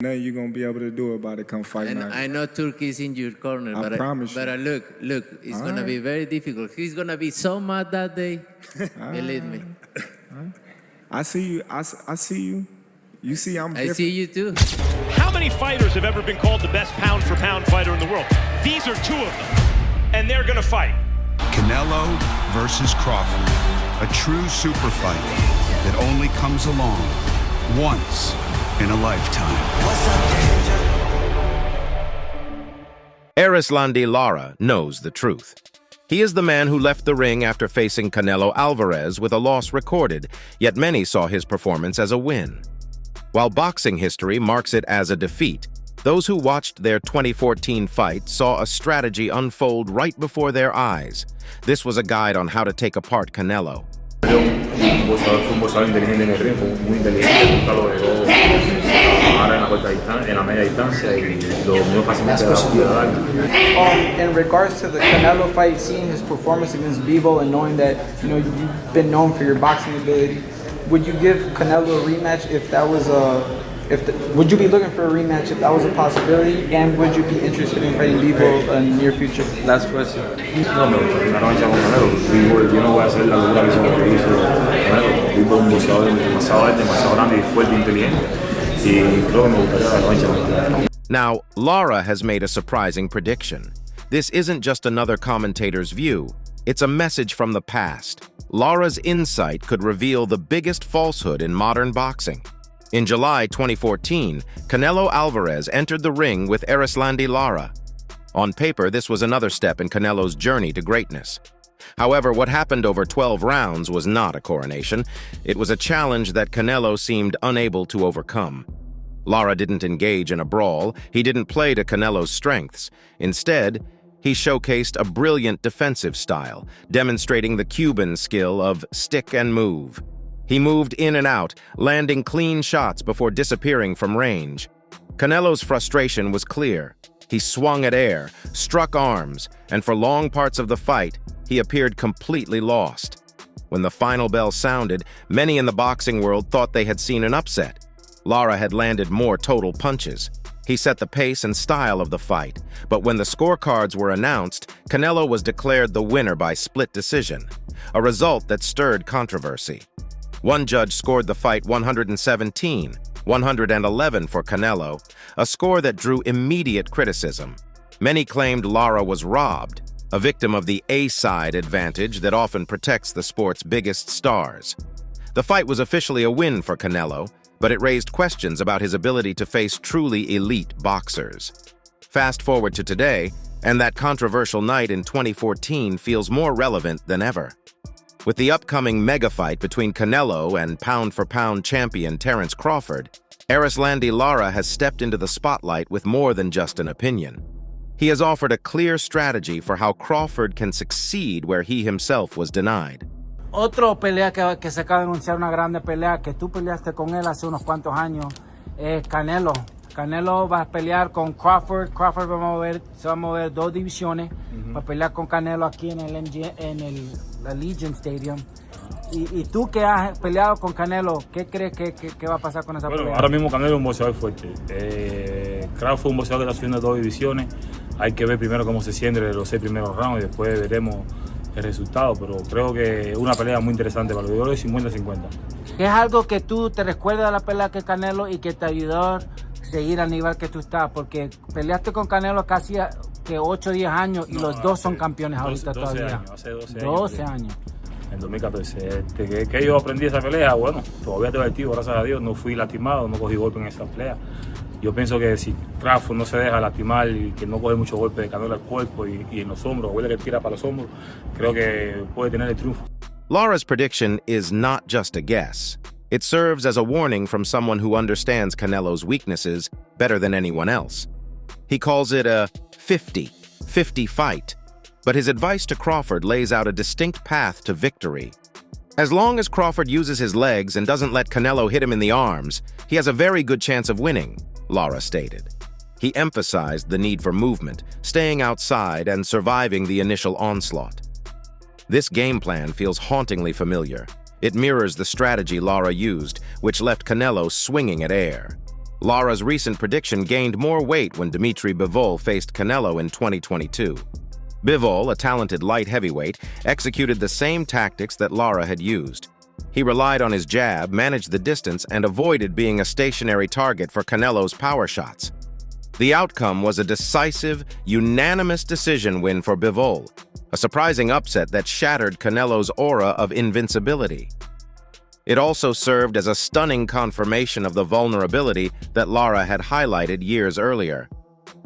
Nothing you're gonna be able to do about it come fight And night. I know Turkey's in your corner, I promise you. but look, it's gonna be very difficult. He's gonna be so mad that day. Believe me. I see you. I see you. You see I'm different. I see you too. How many fighters have ever been called the best pound-for-pound fighter in the world? These are two of them, and they're gonna fight. Canelo versus Crawford, a true super fight that only comes along once in a lifetime. Erislandy Lara knows the truth. He is the man who left the ring after facing Canelo Alvarez with a loss recorded, yet many saw his performance as a win. While boxing history marks it as a defeat, those who watched their 2014 fight saw a strategy unfold right before their eyes. This was a guide on how to take apart Canelo. Fue un boxeador inteligente en el ring, fue muy inteligente, nunca lo dejó ahora en la corta distancia, en la media distancia y lo dominó fácilmente de la jugada. In regards to the Canelo fight, seeing his performance against Bivol and knowing that you've been known for your boxing ability, would you give Canelo a rematch if that was would you be looking for a rematch if that was a possibility? And would you be interested in fighting Bivol in the near future? Last question. No, me gustaría una revancha con Canelo. Bivol, yo no voy a hacer la locura que hizo Canelo. Bivol es un boxeador demasiado alto, demasiado grande y fuerte e inteligente. Y creo que me gustaría la revancha con Canelo. Now, Lara has made a surprising prediction. This isn't just another commentator's view. It's a message from the past. Lara's insight could reveal the biggest falsehood in modern boxing. In July 2014, Canelo Alvarez entered the ring with Erislandy Lara. On paper, this was another step in Canelo's journey to greatness. However, what happened over 12 rounds was not a coronation. It was a challenge that Canelo seemed unable to overcome. Lara didn't engage in a brawl. He didn't play to Canelo's strengths. Instead, he showcased a brilliant defensive style, demonstrating the Cuban skill of stick and move. He moved in and out, landing clean shots before disappearing from range. Canelo's frustration was clear. He swung at air, struck arms, and for long parts of the fight, he appeared completely lost. When the final bell sounded, many in the boxing world thought they had seen an upset. Lara had landed more total punches. He set the pace and style of the fight, but when the scorecards were announced, Canelo was declared the winner by split decision, a result that stirred controversy. One judge scored the fight 117, 111 for Canelo, a score that drew immediate criticism. Many claimed Lara was robbed, a victim of the A-side advantage that often protects the sport's biggest stars. The fight was officially a win for Canelo, but it raised questions about his ability to face truly elite boxers. Fast forward to today, and that controversial night in 2014 feels more relevant than ever. With the upcoming mega fight between Canelo and pound-for-pound champion Terence Crawford, Erislandy Lara has stepped into the spotlight with more than just an opinion. He has offered a clear strategy for how Crawford can succeed where he himself was denied. Otro pelea que se acaba de anunciar, una grande pelea que tú peleaste con él hace unos cuantos años, es Canelo. Canelo va a pelear con Crawford. Crawford se va a mover dos divisiones. Va a pelear con Canelo aquí en el Legion Stadium. Y tú que has peleado con Canelo, ¿qué crees que va a pasar con esa pelea? Bueno, ahora mismo Canelo es un boxeador fuerte. Crawford es un boxeador que está subiendo dos divisiones. Hay que ver primero cómo se siente de los 6 primeros rounds y después veremos el resultado. Pero creo que es una pelea muy interesante para los jugadores 50-50. ¿Es algo que tú te recuerdas de la pelea que Canelo y que te ayudó a seguir al nivel que tú estás? Porque peleaste con Canelo casi que 8 o 10 años y los dos son campeones ahorita todavía. Hace 12 12 años. En 2014. Que yo aprendí esa pelea, bueno, todavía estoy activo, gracias a Dios, no fui lastimado, no cogí golpe en esa pelea. Yo pienso que si Crawford no se deja lastimar y que no coge mucho golpe de Canelo al cuerpo y en los hombros, huele que tira para los hombros, creo que puede tener el triunfo. Lara's prediction is not just a guess. It serves as a warning from someone who understands Canelo's weaknesses better than anyone else. He calls it a 50-50 fight. But his advice to Crawford lays out a distinct path to victory. As long as Crawford uses his legs and doesn't let Canelo hit him in the arms, he has a very good chance of winning, Lara stated. He emphasized the need for movement, staying outside, and surviving the initial onslaught. This game plan feels hauntingly familiar. It mirrors the strategy Lara used, which left Canelo swinging at air. Lara's recent prediction gained more weight when Dimitri Bivol faced Canelo in 2022. Bivol, a talented light heavyweight, executed the same tactics that Lara had used. He relied on his jab, managed the distance, and avoided being a stationary target for Canelo's power shots. The outcome was a decisive, unanimous decision win for Bivol, a surprising upset that shattered Canelo's aura of invincibility. It also served as a stunning confirmation of the vulnerability that Lara had highlighted years earlier.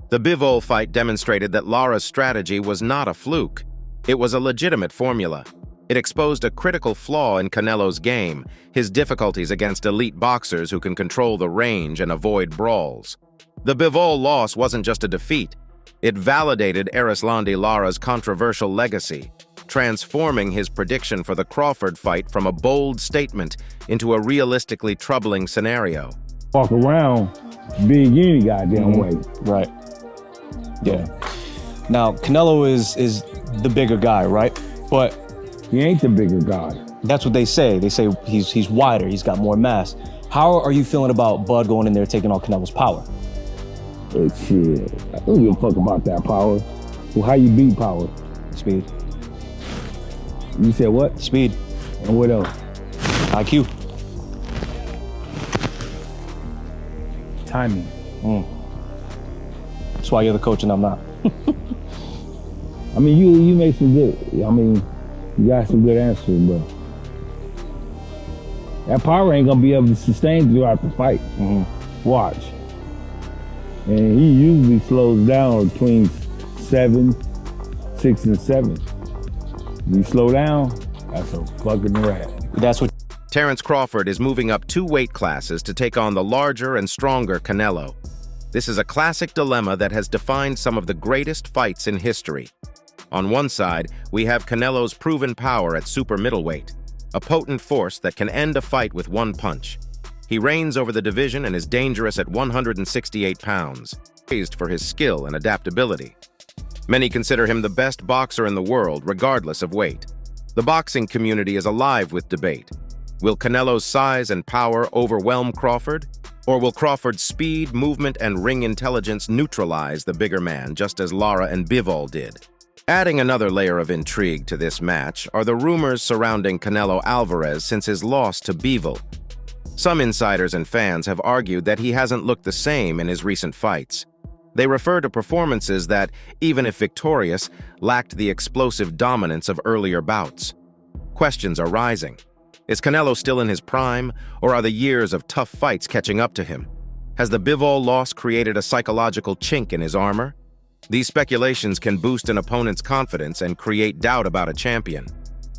The Bivol fight demonstrated that Lara's strategy was not a fluke. It was a legitimate formula. It exposed a critical flaw in Canelo's game, his difficulties against elite boxers who can control the range and avoid brawls. The Bivol loss wasn't just a defeat. It validated Erislandy Lara's controversial legacy, transforming his prediction for the Crawford fight from a bold statement into a realistically troubling scenario. Walk around big any goddamn way. Right. Yeah. Now, Canelo is the bigger guy, right? But he ain't the bigger guy. That's what they say. They say he's wider, he's got more mass. How are you feeling about Bud going in there taking on Canelo's power? Shit, I don't give a fuck about that power. Well, how you beat power? Speed. You said what? Speed. And what else? IQ. Timing. That's why you're the coach and I'm not. I mean, you make some good, you got some good answers, but that power ain't gonna be able to sustain throughout the fight. Watch. And he usually slows down between 6 and 7. You slow down, that's a fucking rat. That's what. Terence Crawford is moving up 2 weight classes to take on the larger and stronger Canelo. This is a classic dilemma that has defined some of the greatest fights in history. On one side, we have Canelo's proven power at super middleweight, a potent force that can end a fight with one punch. He reigns over the division and is dangerous at 168 pounds, praised for his skill and adaptability. Many consider him the best boxer in the world, regardless of weight. The boxing community is alive with debate. Will Canelo's size and power overwhelm Crawford? Or will Crawford's speed, movement, and ring intelligence neutralize the bigger man, just as Lara and Bivol did? Adding another layer of intrigue to this match are the rumors surrounding Canelo Alvarez since his loss to Bivol. Some insiders and fans have argued that he hasn't looked the same in his recent fights. They refer to performances that, even if victorious, lacked the explosive dominance of earlier bouts. Questions are rising. Is Canelo still in his prime, or are the years of tough fights catching up to him? Has the Bivol loss created a psychological chink in his armor? These speculations can boost an opponent's confidence and create doubt about a champion.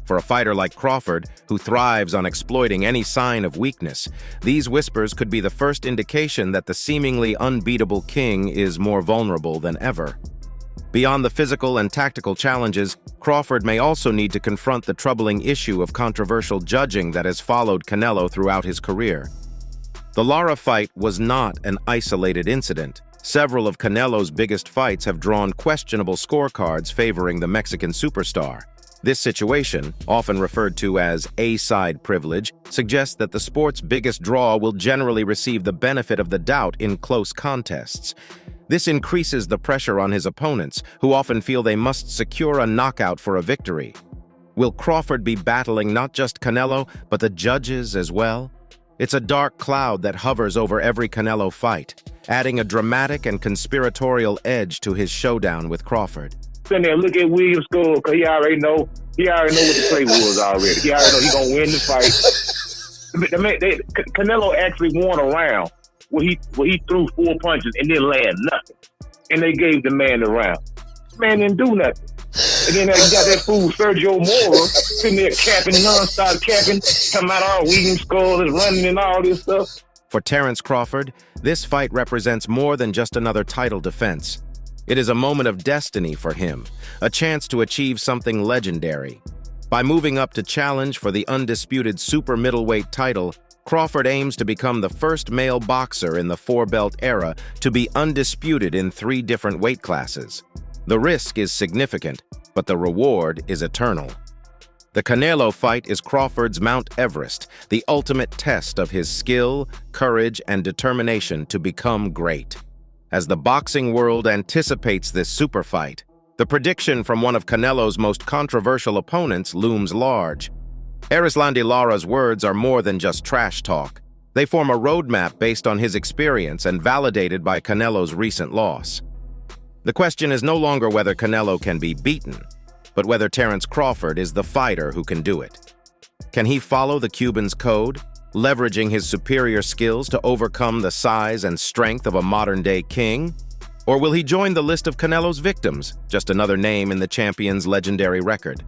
For a fighter like Crawford, who thrives on exploiting any sign of weakness, these whispers could be the first indication that the seemingly unbeatable king is more vulnerable than ever. Beyond the physical and tactical challenges, Crawford may also need to confront the troubling issue of controversial judging that has followed Canelo throughout his career. The Lara fight was not an isolated incident. Several of Canelo's biggest fights have drawn questionable scorecards favoring the Mexican superstar. This situation, often referred to as A-side privilege, suggests that the sport's biggest draw will generally receive the benefit of the doubt in close contests. This increases the pressure on his opponents, who often feel they must secure a knockout for a victory. Will Crawford be battling not just Canelo, but the judges as well? It's a dark cloud that hovers over every Canelo fight, adding a dramatic and conspiratorial edge to his showdown with Crawford. Sitting there, look at Williams' score, because he already know what the play was already. He already know he gonna win the fight. Canelo actually won a round where he threw 4 punches and didn't land nothing, and they gave the man the round. Man didn't do nothing. And then you got that fool Sergio Mora sitting there capping, non-stop capping, talking about all Williams' score is running and all this stuff. For Terence Crawford, this fight represents more than just another title defense. It is a moment of destiny for him, a chance to achieve something legendary. By moving up to challenge for the undisputed super middleweight title, Crawford aims to become the first male boxer in the 4-belt era to be undisputed in 3 different weight classes. The risk is significant, but the reward is eternal. The Canelo fight is Crawford's Mount Everest, the ultimate test of his skill, courage, and determination to become great. As the boxing world anticipates this super fight, the prediction from one of Canelo's most controversial opponents looms large. Erislandy Lara's words are more than just trash talk. They form a roadmap based on his experience and validated by Canelo's recent loss. The question is no longer whether Canelo can be beaten, but whether Terence Crawford is the fighter who can do it. Can he follow the Cuban's code, leveraging his superior skills to overcome the size and strength of a modern-day king? Or will he join the list of Canelo's victims, just another name in the champion's legendary record?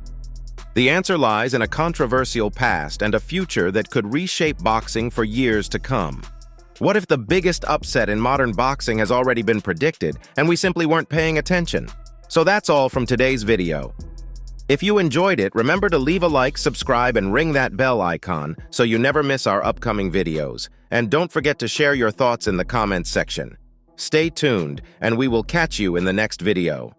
The answer lies in a controversial past and a future that could reshape boxing for years to come. What if the biggest upset in modern boxing has already been predicted and we simply weren't paying attention? So that's all from today's video. If you enjoyed it, remember to leave a like, subscribe, and ring that bell icon so you never miss our upcoming videos. And don't forget to share your thoughts in the comments section. Stay tuned, and we will catch you in the next video.